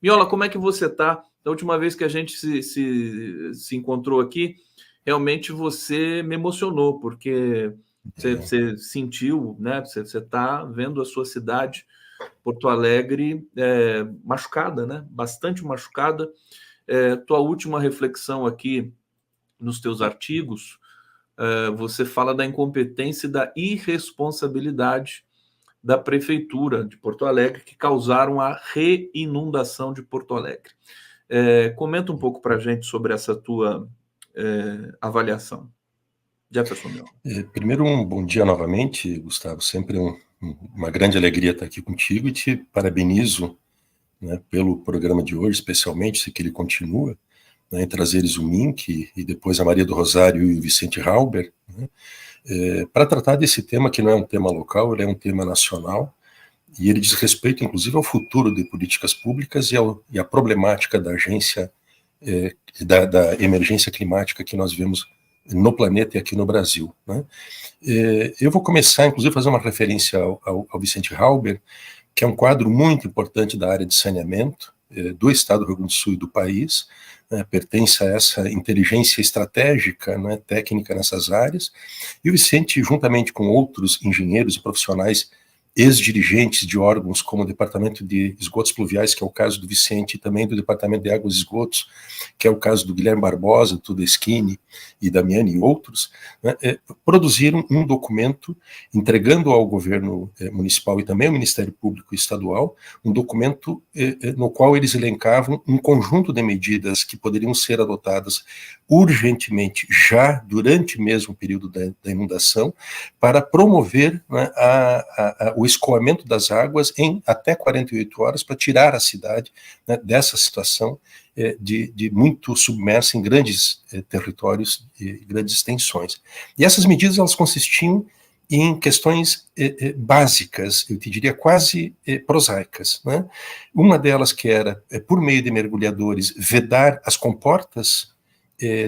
Miola, como é que você está? Da última vez que a gente se encontrou aqui, realmente você me emocionou, porque você sentiu, né? Você está vendo a sua cidade, Porto Alegre, machucada, né? Bastante machucada. Tua última reflexão aqui nos teus artigos, você fala da incompetência e da irresponsabilidade da Prefeitura de Porto Alegre, que causaram a reinundação de Porto Alegre. Comenta um pouco para a gente sobre essa tua avaliação. Jefferson Mel. Primeiro, um bom dia novamente, Gustavo. Sempre uma grande alegria estar aqui contigo e te parabenizo, né, pelo programa de hoje, especialmente, se que ele continua, né, em trazeres o Mink e depois a Maria do Rosário e o Vicente Halber, né, para tratar desse tema que não é um tema local, ele é um tema nacional, e ele diz respeito, inclusive, ao futuro de políticas públicas e à problemática da agência, da emergência climática que nós vemos no planeta e aqui no Brasil, né? Eu vou começar, inclusive, a fazer uma referência ao Vicente Halber, que é um quadro muito importante da área de saneamento do Estado do Rio Grande do Sul e do país, pertence a essa inteligência estratégica, né, técnica nessas áreas, e o Vicente, juntamente com outros engenheiros e profissionais ex-dirigentes de órgãos como o Departamento de Esgotos Pluviais, que é o caso do Vicente, e também do Departamento de Águas e Esgotos, que é o caso do Guilherme Barbosa, Tudeschini e Damiani e outros, né, produziram um documento entregando ao governo municipal e também ao Ministério Público Estadual, um documento no qual eles elencavam um conjunto de medidas que poderiam ser adotadas urgentemente, já durante mesmo o período da inundação, para promover, né, o escoamento das águas em até 48 horas para tirar a cidade, né, dessa situação de muito submersa em grandes territórios e grandes extensões. E essas medidas, elas consistiam em questões básicas, eu te diria quase prosaicas, né? Uma delas que era, por meio de mergulhadores, vedar as comportas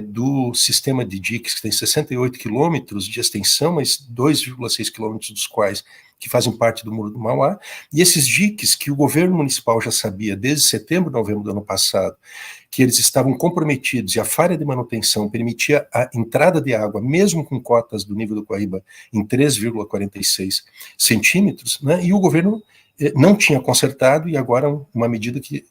do sistema de diques, que tem 68 quilômetros de extensão, mas 2,6 quilômetros dos quais que fazem parte do Muro do Mauá, e esses diques que o governo municipal já sabia desde setembro, novembro do ano passado, que eles estavam comprometidos e a falha de manutenção permitia a entrada de água, mesmo com cotas do nível do Guaíba em 3,46 centímetros, né, e o governo não tinha consertado, e agora uma medida que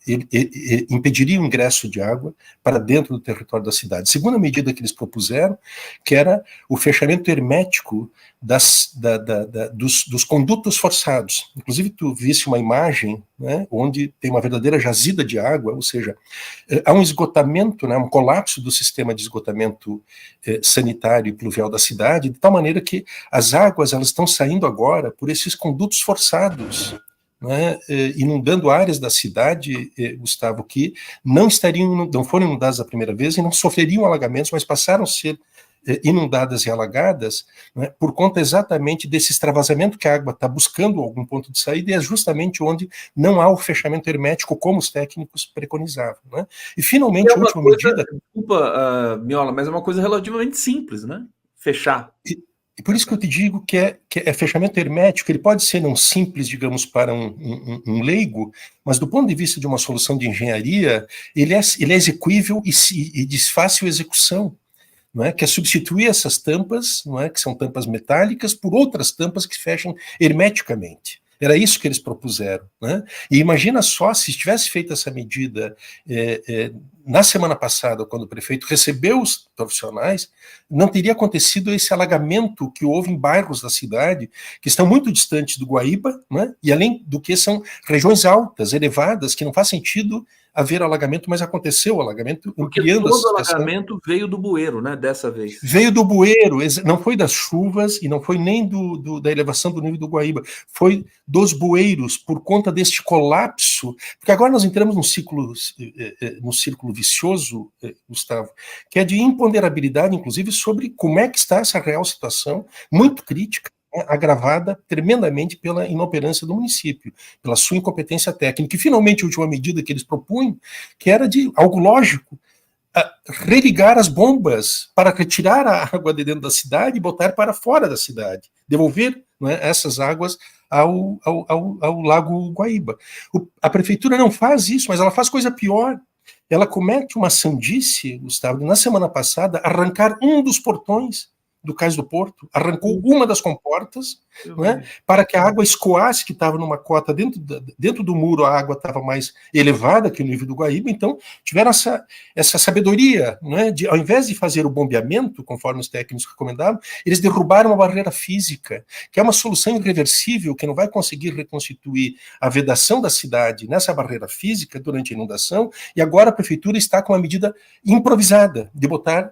impediria o ingresso de água para dentro do território da cidade. Segunda medida que eles propuseram, que era o fechamento hermético dos condutos forçados. Inclusive, tu visse uma imagem, né, onde tem uma verdadeira jazida de água, ou seja, há um esgotamento, né, um colapso do sistema de esgotamento sanitário e pluvial da cidade, de tal maneira que as águas elas estão saindo agora por esses condutos forçados, né, inundando áreas da cidade, Gustavo, que não foram inundadas a primeira vez e não sofreriam alagamentos, mas passaram a ser inundadas e alagadas, né, por conta exatamente desse extravasamento que a água está buscando algum ponto de saída, e é justamente onde não há o fechamento hermético como os técnicos preconizavam, né? E finalmente a última medida... Desculpa, Miola, mas é uma coisa relativamente simples, né? Fechar. E por isso que eu te digo que é fechamento hermético. Ele pode ser não simples, digamos, para um leigo, mas do ponto de vista de uma solução de engenharia, ele é execuível e de fácil execução, não é? Que é substituir essas tampas, não é? Que são tampas metálicas, por outras tampas que fecham hermeticamente. Era isso que eles propuseram, né? E imagina só se tivesse feito essa medida na semana passada, quando o prefeito recebeu os profissionais, não teria acontecido esse alagamento que houve em bairros da cidade, que estão muito distantes do Guaíba, né? E além do que são regiões altas, elevadas, que não faz sentido haver alagamento, mas aconteceu o alagamento, ampliando a situação. O alagamento veio do bueiro, né, dessa vez. Veio do bueiro, não foi das chuvas e não foi nem da elevação do nível do Guaíba, foi dos bueiros, por conta deste colapso, porque agora nós entramos num círculo vicioso, Gustavo, que é de imponderabilidade, inclusive, sobre como é que está essa real situação, muito crítica, agravada tremendamente pela inoperância do município, pela sua incompetência técnica. E, finalmente, a última medida que eles propunham, que era de algo lógico, religar as bombas para retirar a água de dentro da cidade e botar para fora da cidade, devolver não é, essas águas ao Lago Guaíba. A prefeitura não faz isso, mas ela faz coisa pior. Ela comete uma sandice, Gustavo, na semana passada, arrancar um dos portões do Cais do Porto, arrancou uma das comportas, não é, para que a água escoasse, que estava numa cota dentro do muro, a água estava mais elevada que o nível do Guaíba, então tiveram essa sabedoria, não é, ao invés de fazer o bombeamento, conforme os técnicos recomendavam, eles derrubaram a barreira física, que é uma solução irreversível, que não vai conseguir reconstituir a vedação da cidade nessa barreira física durante a inundação, e agora a prefeitura está com uma medida improvisada de botar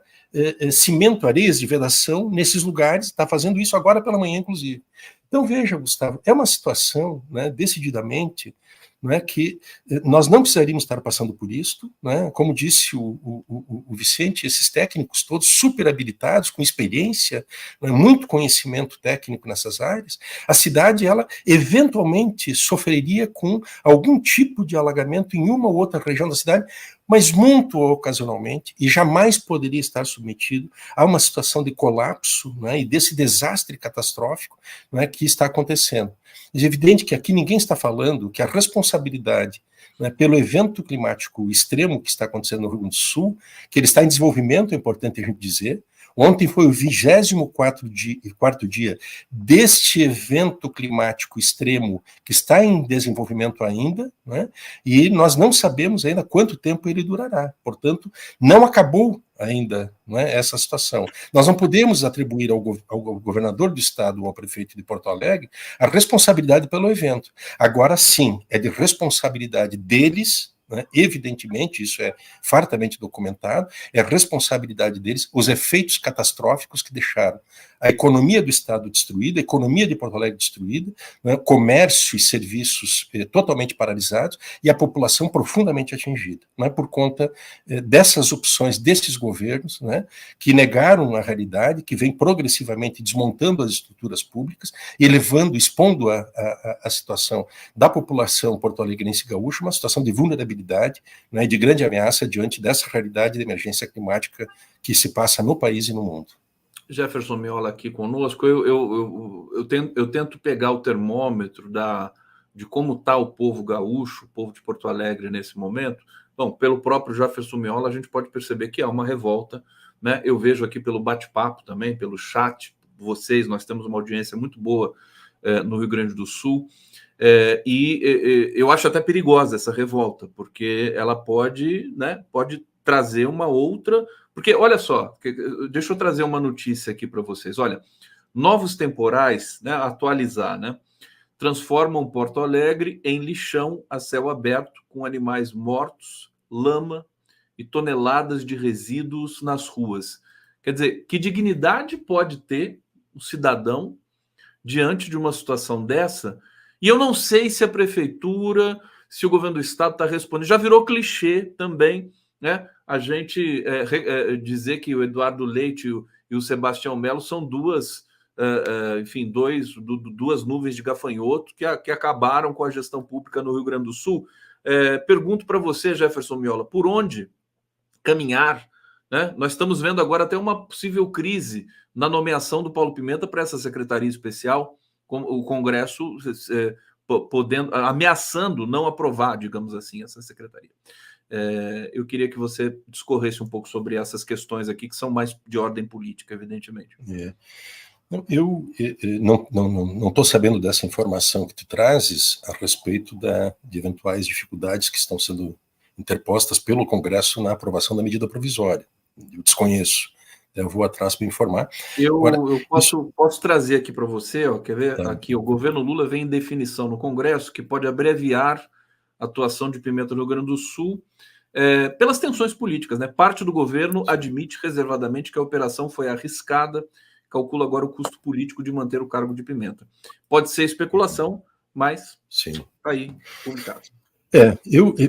cimento, areias de vedação nesses lugares, está fazendo isso agora pela manhã, inclusive. Então, veja, Gustavo, é uma situação, né, decididamente, não é, que nós não precisaríamos estar passando por isso, né, como disse o Vicente, esses técnicos todos super habilitados, com experiência, né, muito conhecimento técnico nessas áreas, a cidade, ela eventualmente sofreria com algum tipo de alagamento em uma ou outra região da cidade, mas muito ocasionalmente, e jamais poderia estar submetido a uma situação de colapso, né, e desse desastre catastrófico, né, que está acontecendo. É evidente que aqui ninguém está falando que a responsabilidade, né, pelo evento climático extremo que está acontecendo no Rio Grande do Sul, que ele está em desenvolvimento, é importante a gente dizer. Ontem foi o 24º dia deste evento climático extremo que está em desenvolvimento ainda, né? E nós não sabemos ainda quanto tempo ele durará. Portanto, não acabou ainda, não é, essa situação. Nós não podemos atribuir ao governador do estado ou ao prefeito de Porto Alegre a responsabilidade pelo evento. Agora sim, é de responsabilidade deles, né? Evidentemente, isso é fartamente documentado, é responsabilidade deles, os efeitos catastróficos que deixaram a economia do Estado destruída, a economia de Porto Alegre destruída, né? Comércio e serviços totalmente paralisados e a população profundamente atingida, né? Por conta dessas opções desses governos, né? Que negaram a realidade, que vem progressivamente desmontando as estruturas públicas e levando, expondo a situação da população porto-alegrense gaúcha, uma situação de vulnerabilidade, né, de grande ameaça diante dessa realidade de emergência climática que se passa no país e no mundo. Jefferson Miola aqui conosco. Eu tento pegar o termômetro de como está o povo gaúcho, o povo de Porto Alegre nesse momento. Bom, pelo próprio Jefferson Miola, a gente pode perceber que há uma revolta, né? Eu vejo aqui pelo bate-papo também, pelo chat, nós temos uma audiência muito boa no Rio Grande do Sul. E eu acho até perigosa essa revolta, porque ela pode trazer uma outra. Porque, olha só, deixa eu trazer uma notícia aqui para vocês. Olha, novos temporais, né, atualizar, né, transformam Porto Alegre em lixão a céu aberto, com animais mortos, lama e toneladas de resíduos nas ruas. Quer dizer, que dignidade pode ter o cidadão diante de uma situação dessa? E eu não sei se a prefeitura, se o governo do estado está respondendo. Já virou clichê também, né? A gente dizer que o Eduardo Leite e o Sebastião Melo são duas nuvens de gafanhoto que acabaram com a gestão pública no Rio Grande do Sul. Pergunto para você, Jefferson Miola, por onde caminhar, né? Nós estamos vendo agora até uma possível crise na nomeação do Paulo Pimenta para essa secretaria especial, com o Congresso ameaçando não aprovar, digamos assim, essa secretaria. Eu queria que você discorresse um pouco sobre essas questões aqui, que são mais de ordem política, evidentemente. Eu não estou sabendo dessa informação que tu trazes a respeito de eventuais dificuldades que estão sendo interpostas pelo Congresso na aprovação da medida provisória. Eu desconheço. Eu vou atrás para informar. Eu posso trazer aqui para você, quer ver? Tá. Aqui, o governo Lula vem em definição no Congresso que pode abreviar a atuação de Pimenta no Rio Grande do Sul pelas tensões políticas, né? Parte do governo admite reservadamente que a operação foi arriscada, calcula agora o custo político de manter o cargo de Pimenta. Pode ser especulação, mas está aí publicado.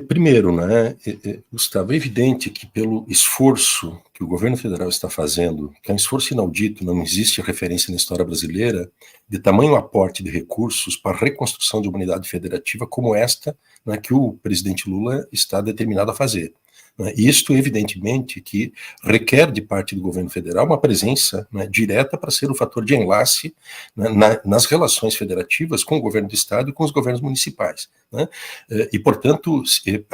Primeiro, né, Gustavo, é evidente que pelo esforço que que o governo federal está fazendo, que é um esforço inaudito, não existe referência na história brasileira, de tamanho aporte de recursos para a reconstrução de uma unidade federativa como esta, né, que o presidente Lula está determinado a fazer. Isto, evidentemente, que requer de parte do governo federal uma presença, né, direta para ser o fator de enlace, né, nas relações federativas com o governo do Estado e com os governos municipais. Né? E, portanto,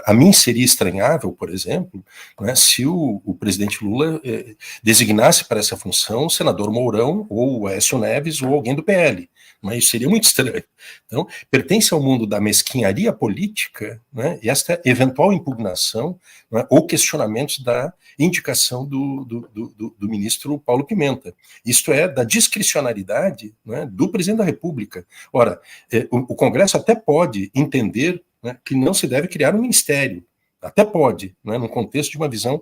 a mim seria estranhável, por exemplo, né, se o presidente Lula designasse para essa função o senador Mourão ou o Aécio Neves ou alguém do PL. Mas isso seria muito estranho. Então, pertence ao mundo da mesquinharia política, né, e esta eventual impugnação, né, ou questionamentos da indicação do ministro Paulo Pimenta. Isto é, da discricionariedade, né, do presidente da República. Ora, o Congresso até pode entender, né, que não se deve criar um ministério. Até pode, né, no contexto de uma visão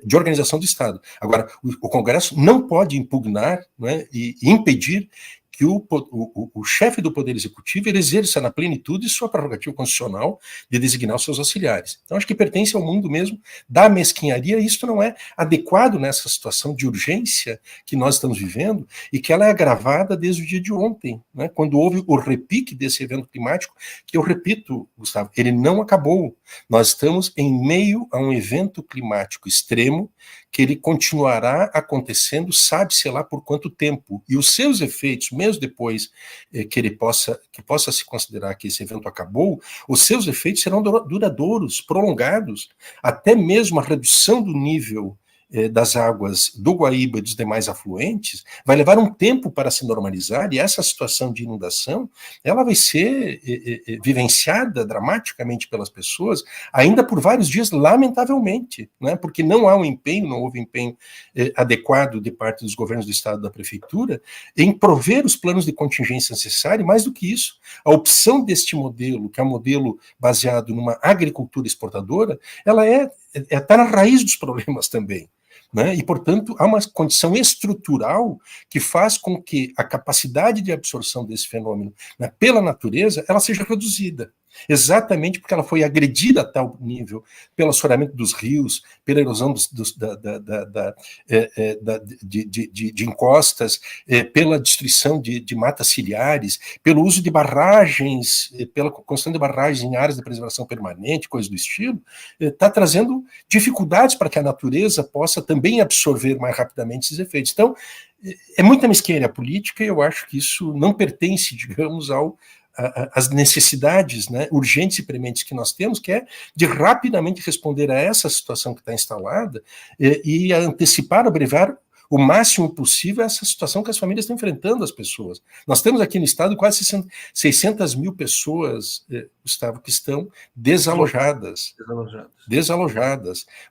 de organização do Estado. Agora, o Congresso não pode impugnar, né, e impedir que o chefe do Poder Executivo ele exerça na plenitude sua prerrogativa constitucional de designar os seus auxiliares. Então, acho que pertence ao mundo mesmo da mesquinharia, e isso não é adequado nessa situação de urgência que nós estamos vivendo, e que ela é agravada desde o dia de ontem, né, quando houve o repique desse evento climático, que eu repito, Gustavo, ele não acabou. Nós estamos em meio a um evento climático extremo, que ele continuará acontecendo, sabe-se lá por quanto tempo, e os seus efeitos, mesmo depois que possa se considerar que esse evento acabou, os seus efeitos serão duradouros, prolongados, até mesmo a redução do nível das águas do Guaíba e dos demais afluentes, vai levar um tempo para se normalizar, e essa situação de inundação, ela vai ser vivenciada dramaticamente pelas pessoas, ainda por vários dias, lamentavelmente, né, porque não há um empenho, não houve empenho adequado de parte dos governos do Estado e da Prefeitura em prover os planos de contingência necessários. Mais do que isso, a opção deste modelo, que é um modelo baseado numa agricultura exportadora, ela está na raiz dos problemas também. Né? E, portanto, há uma condição estrutural que faz com que a capacidade de absorção desse fenômeno, né, pela natureza, ela seja reduzida. Exatamente porque ela foi agredida a tal nível pelo assoreamento dos rios, pela erosão de encostas, pela destruição de matas ciliares, pelo uso de barragens, pela construção de barragens em áreas de preservação permanente, coisas do estilo, está trazendo dificuldades para que a natureza possa também absorver mais rapidamente esses efeitos. Então, é muita mesquinharia política, e eu acho que isso não pertence, digamos, as necessidades, né, urgentes e prementes que nós temos, que é de rapidamente responder a essa situação que está instalada e antecipar, abrevar o máximo possível essa situação que as famílias estão enfrentando, as pessoas. Nós temos aqui no estado quase 600 mil pessoas, Gustavo, que estão desalojadas.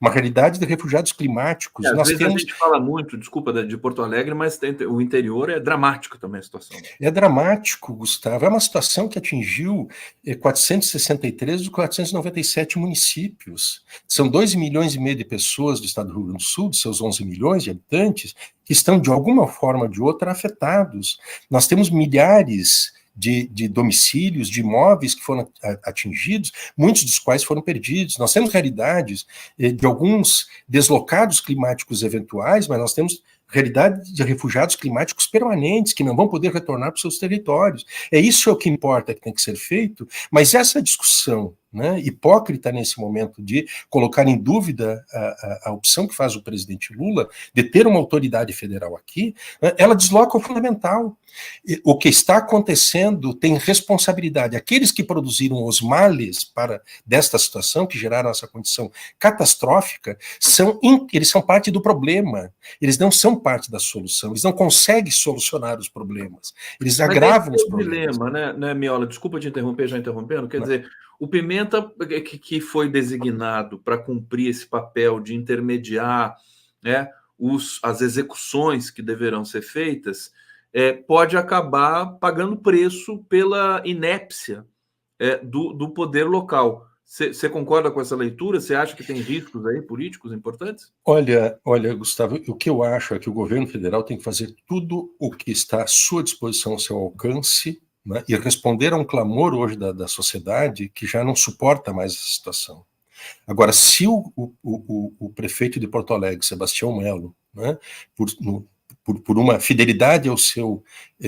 Uma realidade de refugiados climáticos. Às vezes a gente fala muito, desculpa, de Porto Alegre, mas o interior é dramático também a situação. É dramático, Gustavo. É uma situação que atingiu 463 dos 497 municípios. São 2,5 milhões de pessoas do estado do Rio Grande do Sul, de seus 11 milhões de habitantes, que estão, de alguma forma ou de outra, afetados. Nós temos milhares de domicílios, de imóveis que foram atingidos, muitos dos quais foram perdidos. Nós temos realidades de alguns deslocados climáticos eventuais, mas nós temos realidade de refugiados climáticos permanentes, que não vão poder retornar para os seus territórios. Isso é o que importa, que tem que ser feito, mas essa discussão, né, hipócrita nesse momento de colocar em dúvida a opção que faz o presidente Lula de ter uma autoridade federal aqui, né, ela desloca o fundamental. O que está acontecendo tem responsabilidade. Aqueles que produziram os males desta situação, que geraram essa condição catastrófica, eles são parte do problema. Eles não são parte da solução. Eles não conseguem solucionar os problemas. Eles agravam os problemas. Dilema, né, Miola? Desculpa te interromper, já interrompendo. Quer dizer, o Pimenta, que foi designado para cumprir esse papel de intermediar, né, as execuções que deverão ser feitas, pode acabar pagando preço pela inépcia do poder local. Você concorda com essa leitura? Você acha que tem riscos aí políticos importantes? Olha, Gustavo, o que eu acho é que o governo federal tem que fazer tudo o que está à sua disposição, ao seu alcance, né, e responder a um clamor hoje da sociedade que já não suporta mais essa situação. Agora, se o prefeito de Porto Alegre, Sebastião Melo, né, por uma fidelidade ao seu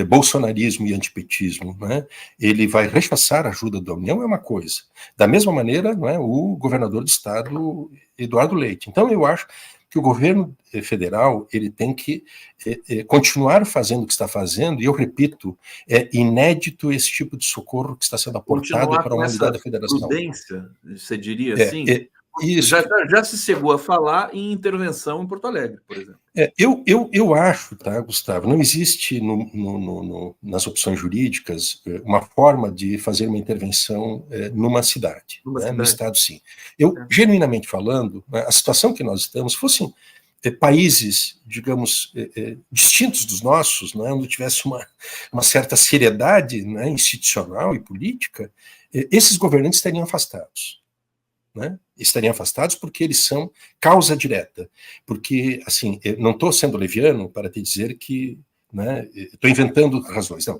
bolsonarismo e antipetismo, né, ele vai rechaçar a ajuda da União, é uma coisa. Da mesma maneira, né, o governador do estado, Eduardo Leite. Então, eu acho que o governo federal ele tem que continuar fazendo o que está fazendo, e eu repito, é inédito esse tipo de socorro que está sendo aportado Continuar para uma unidade da federação. Prudência, você diria assim? Isso. Já se chegou a falar em intervenção em Porto Alegre, por exemplo. Eu acho, tá, Gustavo, não existe nas opções jurídicas uma forma de fazer uma intervenção numa cidade, né? No estado sim. Genuinamente falando, a situação que nós estamos, fossem países, digamos, distintos dos nossos, né, onde tivesse uma certa seriedade, né, institucional e política, esses governantes estariam afastados. Né? Estariam afastados porque eles são causa direta. Porque, assim, eu não estou sendo leviano para te dizer que, né, estou inventando razões, não.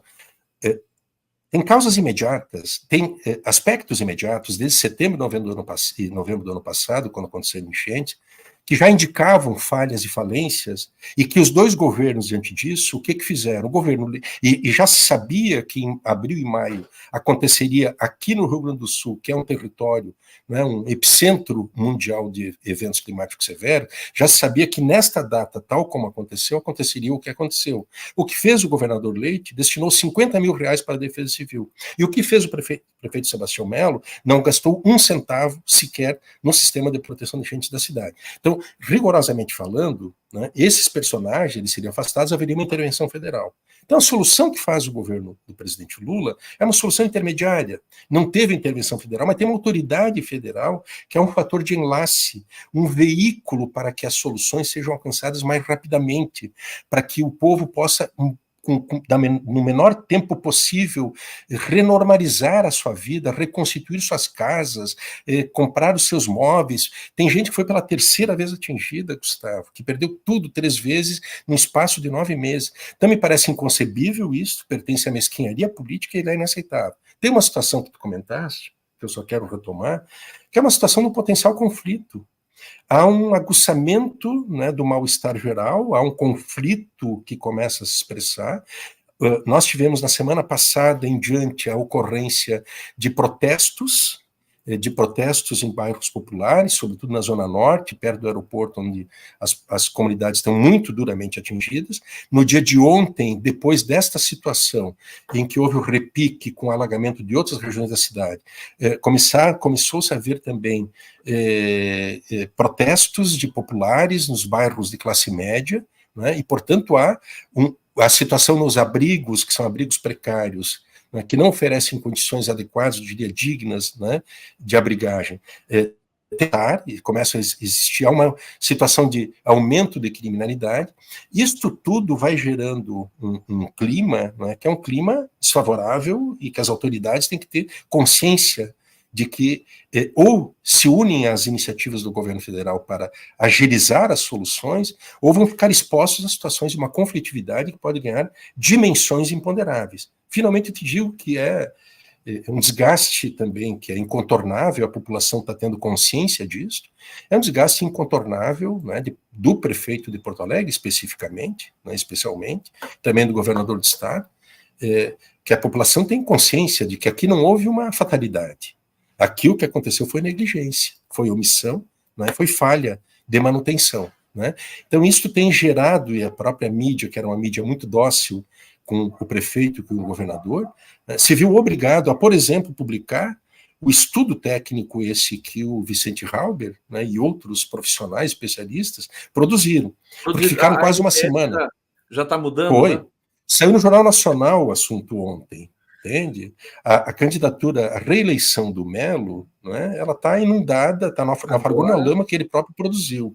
Tem causas imediatas, tem aspectos imediatos, desde setembro e novembro do ano passado, quando aconteceram enchentes, que já indicavam falhas e falências, e que os dois governos, diante disso, o que fizeram? O governo, e já se sabia que em abril e maio aconteceria aqui no Rio Grande do Sul, que é um território, né, um epicentro mundial de eventos climáticos severos, já se sabia que nesta data, tal como aconteceu, aconteceria o que aconteceu. O que fez o governador Leite? Destinou 50 mil reais para a Defesa Civil. E o que fez o prefeito Sebastião Melo? Não gastou um centavo sequer no sistema de proteção de enchentes da cidade. Então, rigorosamente falando, né, esses personagens eles seriam afastados, haveria uma intervenção federal. Então, a solução que faz o governo do presidente Lula é uma solução intermediária. Não teve intervenção federal, mas tem uma autoridade federal que é um fator de enlace, um veículo para que as soluções sejam alcançadas mais rapidamente, para que o povo possa no menor tempo possível, renormalizar a sua vida, reconstituir suas casas, comprar os seus móveis. Tem gente que foi pela terceira vez atingida, Gustavo, que perdeu tudo 3 vezes no espaço de 9 meses. Então me parece inconcebível isso, pertence à mesquinharia política e é inaceitável. Tem uma situação que tu comentaste, que eu só quero retomar, que é uma situação de um potencial conflito. Há um aguçamento, né, do mal-estar geral, há um conflito que começa a se expressar. Nós tivemos na semana passada em diante a ocorrência de protestos em bairros populares, sobretudo na Zona Norte, perto do aeroporto, onde as comunidades estão muito duramente atingidas. No dia de ontem, depois desta situação, em que houve o repique com o alagamento de outras regiões da cidade, começou-se a haver também protestos de populares nos bairros de classe média, né, e, portanto, há a situação nos abrigos, que são abrigos precários, né, que não oferecem condições adequadas, eu diria, dignas, né, de abrigagem, e começa a existir uma situação de aumento de criminalidade. Isto tudo vai gerando um clima, né, que é um clima desfavorável e que as autoridades têm que ter consciência de que ou se unem às iniciativas do governo federal para agilizar as soluções, ou vão ficar expostos a situações de uma conflitividade que pode ganhar dimensões imponderáveis. Finalmente, eu te digo que é um desgaste também que é incontornável, a população está tendo consciência disso, é um desgaste incontornável, né, do prefeito de Porto Alegre, especificamente, né, especialmente, também do governador do estado, que a população tem consciência de que aqui não houve uma fatalidade. Aqui o que aconteceu foi negligência, foi omissão, né, foi falha de manutenção. Né? Então isso tem gerado, e a própria mídia, que era uma mídia muito dócil com o prefeito e com o governador, né, se viu obrigado a, por exemplo, publicar o estudo técnico esse que o Vicente Halber, né, e outros profissionais especialistas produziram, porque ficaram quase uma semana. Já está mudando, foi. Né? Saiu no Jornal Nacional o assunto ontem. Entende? A candidatura, a reeleição do Melo, né, ela está inundada, está naufragou na lama que ele próprio produziu.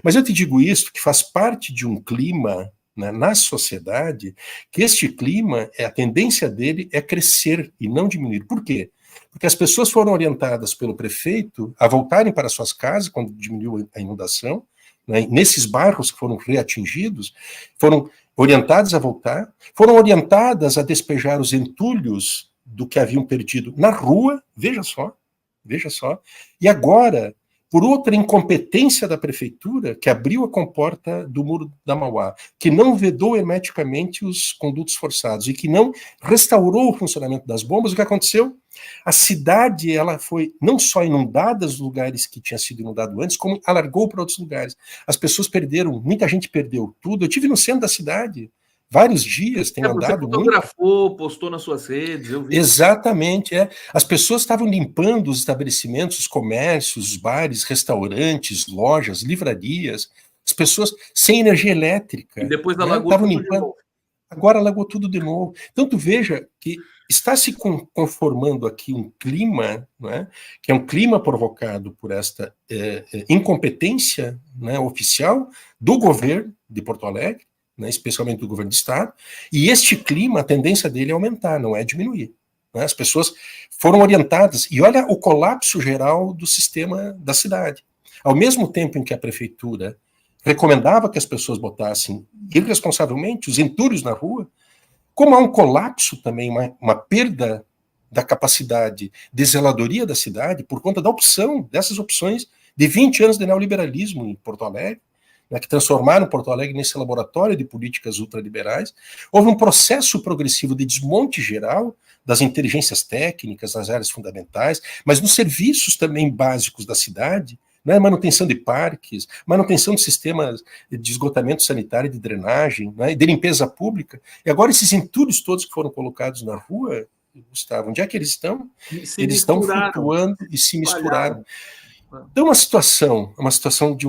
Mas eu te digo isso, que faz parte de um clima, né, na sociedade, que este clima, a tendência dele é crescer e não diminuir. Por quê? Porque as pessoas foram orientadas pelo prefeito a voltarem para suas casas quando diminuiu a inundação, né, nesses bairros que foram reatingidos, foram orientadas a voltar, foram orientadas a despejar os entulhos do que haviam perdido na rua, veja só, veja só. E agora, por outra incompetência da prefeitura, que abriu a comporta do Muro da Mauá, que não vedou hermeticamente os condutos forçados e que não restaurou o funcionamento das bombas, o que aconteceu? A cidade, ela foi não só inundada nos lugares que tinha sido inundado antes, como alargou para outros lugares. As pessoas perderam, muita gente perdeu tudo. Eu tive no centro da cidade vários dias, tenho Você andado fotografou, muito. postou nas suas redes, eu vi. Exatamente, é. As pessoas estavam limpando os estabelecimentos, os comércios, os bares, restaurantes, lojas, livrarias, as pessoas sem energia elétrica, E depois né? alagou Estavam tudo de limpando. novo. Agora alagou tudo de novo. Então tu veja que está se conformando aqui um clima, né, que é um clima provocado por esta incompetência, né, oficial do governo de Porto Alegre, né, especialmente do governo do estado, e este clima, a tendência dele é aumentar, não é diminuir. Né? As pessoas foram orientadas, e olha o colapso geral do sistema da cidade. Ao mesmo tempo em que a prefeitura recomendava que as pessoas botassem irresponsavelmente os entulhos na rua, como há um colapso também, uma perda da capacidade de zeladoria da cidade por conta da opção, dessas opções de 20 anos de neoliberalismo em Porto Alegre, né, que transformaram Porto Alegre nesse laboratório de políticas ultraliberais, houve um processo progressivo de desmonte geral das inteligências técnicas, nas áreas fundamentais, mas nos serviços também básicos da cidade, né, manutenção de parques, manutenção de sistemas de esgotamento sanitário e de drenagem, né, de limpeza pública. E agora esses entulhos todos que foram colocados na rua, Gustavo, onde é que eles estão? Eles estão flutuando e se misturaram. Então, uma situação de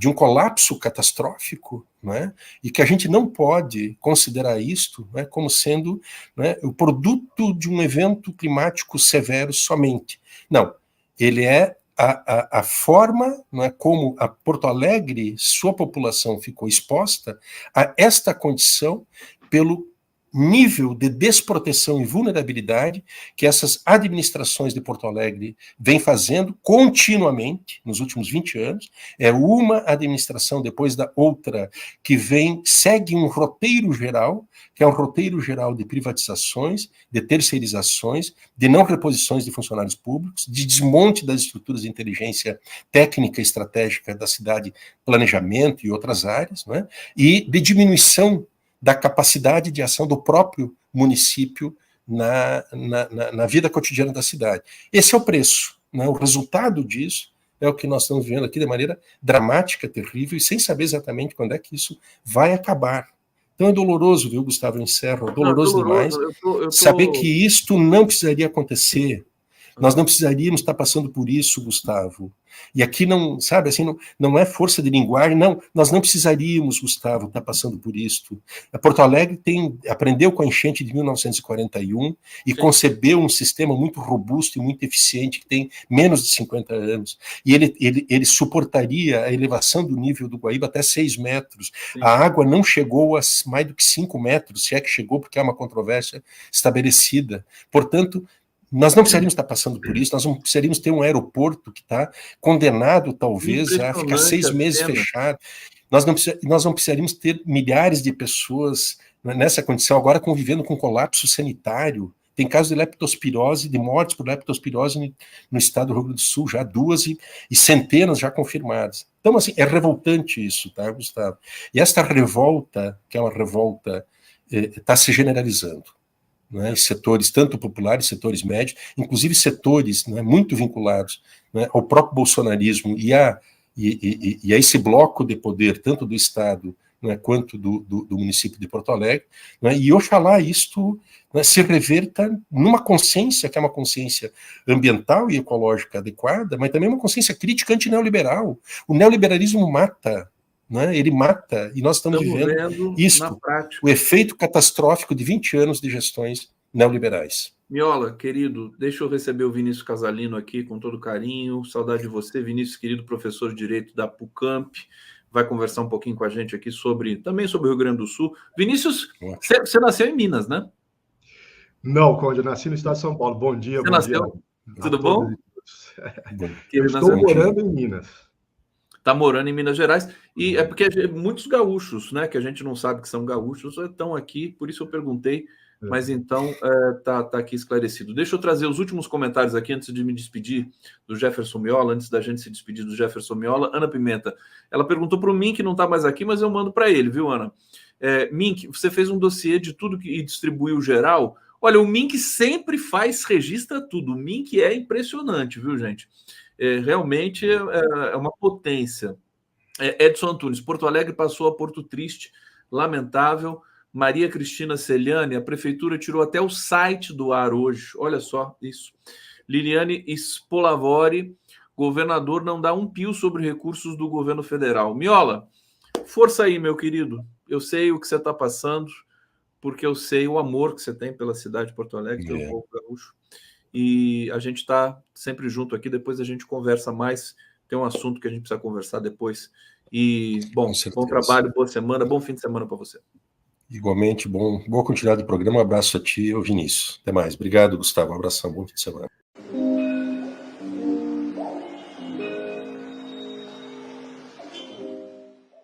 um colapso catastrófico, né, e que a gente não pode considerar isto, né, como sendo, né, o produto de um evento climático severo somente. Não, ele é a forma, não é, como a Porto Alegre, sua população ficou exposta a esta condição pelo nível de desproteção e vulnerabilidade que essas administrações de Porto Alegre vêm fazendo continuamente nos últimos 20 anos. É uma administração depois da outra que segue um roteiro geral, que é um roteiro geral de privatizações, de terceirizações, de não reposições de funcionários públicos, de desmonte das estruturas de inteligência técnica e estratégica da cidade, planejamento e outras áreas, né? E de diminuição da capacidade de ação do próprio município na vida cotidiana da cidade. Esse é o preço, né? O resultado disso é o que nós estamos vendo aqui de maneira dramática, terrível, e sem saber exatamente quando é que isso vai acabar. Então é doloroso, viu, Gustavo? Eu encerro, doloroso demais saber que isto não precisaria acontecer. Nós não precisaríamos estar passando por isso, Gustavo. E aqui não, sabe, assim, não é força de linguagem, não, nós não precisaríamos, Gustavo, estar passando por isso. A Porto Alegre aprendeu com a enchente de 1941 e concebeu um sistema muito robusto e muito eficiente, que tem menos de 50 anos. E ele suportaria a elevação do nível do Guaíba até 6 metros. Sim. A água não chegou a mais do que 5 metros, se é que chegou, porque é uma controvérsia estabelecida. Portanto, nós não precisaríamos estar passando por isso, nós não precisaríamos ter um aeroporto que está condenado, talvez, a ficar 6 meses fechado. Nós não precisaríamos ter milhares de pessoas nessa condição, agora convivendo com colapso sanitário. Tem casos de leptospirose, de mortes por leptospirose no estado do Rio Grande do Sul, já 2 e centenas já confirmadas. Então, assim, é revoltante isso, tá, Gustavo? E esta revolta, que é uma revolta, está se generalizando. Né, setores tanto populares, setores médios, inclusive setores, né, muito vinculados, né, ao próprio bolsonarismo e a esse bloco de poder, tanto do Estado, né, quanto do município de Porto Alegre, né, e oxalá isto, né, se reverta numa consciência, que é uma consciência ambiental e ecológica adequada, mas também uma consciência crítica anti-neoliberal. O neoliberalismo mata. Né, ele mata, e nós estamos vivendo isto, o efeito catastrófico de 20 anos de gestões neoliberais. Miola, querido, deixa eu receber o Vinícius Casalino aqui com todo carinho, saudade de você, Vinícius, querido professor de Direito da PUCamp, vai conversar um pouquinho com a gente aqui também sobre o Rio Grande do Sul. Vinícius, você nasceu em Minas, né? Não, Conde, eu nasci no estado de São Paulo. Bom dia, bom dia. Tudo bom? Eu estou morando em Minas. Está morando em Minas Gerais, e é porque muitos gaúchos, né, que a gente não sabe que são gaúchos, estão aqui, por isso eu perguntei Mas então tá aqui esclarecido. Deixa eu trazer os últimos comentários aqui antes de me despedir do Jefferson Miola, antes da gente se despedir do Jefferson Miola. Ana Pimenta, ela perguntou para o Mink, que não está mais aqui, mas eu mando para ele, viu, Ana? Mink, você fez um dossiê de tudo e distribuiu geral. Olha, o Mink sempre registra tudo. O Mink é impressionante, viu, gente? Realmente é uma potência. Edson Antunes, Porto Alegre passou a Porto Triste, lamentável. Maria Cristina Celiane, a prefeitura tirou até o site do ar hoje. Olha só isso. Liliane Spolavori, governador não dá um pio sobre recursos do governo federal. Miola, força aí, meu querido. Eu sei o que você está passando, porque eu sei o amor que você tem pela cidade de Porto Alegre, pelo povo gaúcho. E a gente está sempre junto aqui. Depois a gente conversa mais. Tem um assunto que a gente precisa conversar depois. E, bom trabalho, boa semana, bom fim de semana para você. Igualmente, boa continuidade do programa. Um abraço a ti e ao Vinícius. Até mais. Obrigado, Gustavo. Um abração, bom fim de semana.